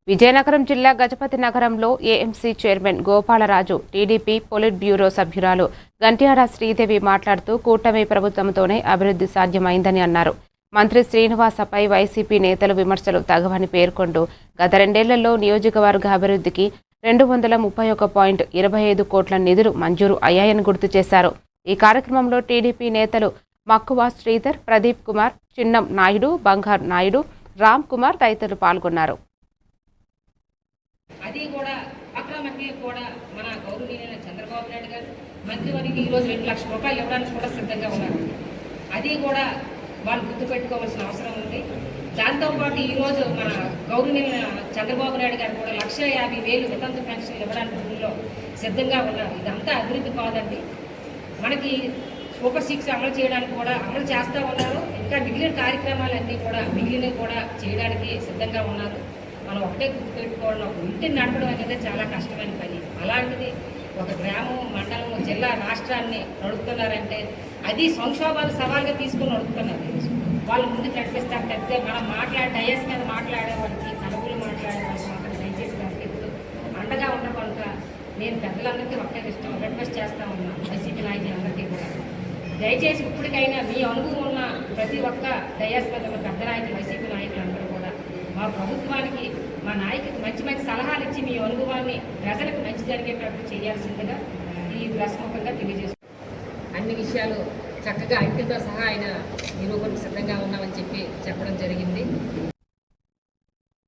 విజయనగరం జిల్లా గజపతి నగరంలో AMC chairman Gopalaraju, TDP polit bureau సభ్యురాలు గంట్యాడ శ్రీదేవి మాట్లాడుతూ కూటమి ప్రభుత్వంతోనే అభివృద్ధి సాధ్యమైందని అన్నారు. మంత్రి శ్రీనివాసపై వైసీపీ నేతలు విమర్శలు తగవని పేర్కొంటూ గత 2 ఏళ్లలో నియోజకవర్గ అభివృద్ధికి 231.25 కోట్ల నిధులు మంజూరు అయ్యాయని గుర్తు చేశారు. ఈ కార్యక్రమంలో టీడీపీ నేతలు మక్కువ శ్రీధర్, ప్రదీప్ కుమార్, చిన్నం నాయుడు, బంగారు నాయుడు, రామ్ కుమార్ తదితరులు పాల్గొన్నారు. అది కూడా అక్రమకి కూడా మన గౌరవనీయులైన చంద్రబాబు నాయుడు గారు మంత్రివర్యులు ఈరోజు 2 లక్షల రూపాయలు ఇవ్వడానికి కూడా సిద్ధంగా ఉన్నారు. అది కూడా వాళ్ళు గుర్తుపెట్టుకోవాల్సిన అవసరం ఉంది. దాంతోపాటు ఈరోజు మన గౌరవనీయులైన చంద్రబాబు నాయుడు గారు కూడా 1,50,000 వితంతు పెన్షన్లు ఇవ్వడానికి ఊళ్ళో సిద్ధంగా ఉన్నారు. ఇదంతా అభివృద్ధి కాదండి. మనకి సూపర్ 6 అమలు చేయడానికి కూడా అమలు చేస్తూ ఉన్నారు. ఇంకా మిగిలిన కార్యక్రమాలన్నీ కూడా చేయడానికి సిద్ధంగా ఉన్నారు. మనం ఒకటే గుర్తుపెట్టుకోవడం, ఒక ఇంటిని నడపడం అనేది చాలా కష్టమైన పని. అలాంటిది ఒక గ్రామం, మండలం, జిల్లా, రాష్ట్రాన్ని నడుపుతున్నారంటే అది సంక్షోభాలు సవాల్గా తీసుకుని నడుపుతున్నారు. వాళ్ళు ముందుకు నడిపిస్తారు తప్పితే మనం డయస్ మీద మాట్లాడే వాళ్ళకి, కలుపులు మాట్లాడే వాళ్ళకి మాత్రం దయచేసి ఇప్పుడు అండగా ఉన్న కనుక నేను పెద్దలందరికీ ఒకటే రిక్వెస్ట్ చేస్తూ ఉన్నాను. వైసీపీ నాయకులందరికీ కూడా దయచేసి ఇప్పటికైనా మీ అనుభవం ఉన్న ప్రతి ఒక్క డయస్ మీద ఉన్న పెద్ద నాయకులు, వైసీపీ నాయకులందరూ కూడా మా ప్రభుత్వానికి, మా నాయకుడికి మంచి మంచి సలహాలు ఇచ్చి మీ అనుభవాన్ని ప్రజలకు మంచి జరిగేటట్టు చేయాల్సిందిగా ఈ ప్రశ్నముఖంగా తెలియజేస్తున్నాను. అన్ని విషయాలు చక్కగా అంకితో సహా ఆయన నిరూపణకు సిద్ధంగా ఉన్నామని చెప్పడం జరిగింది.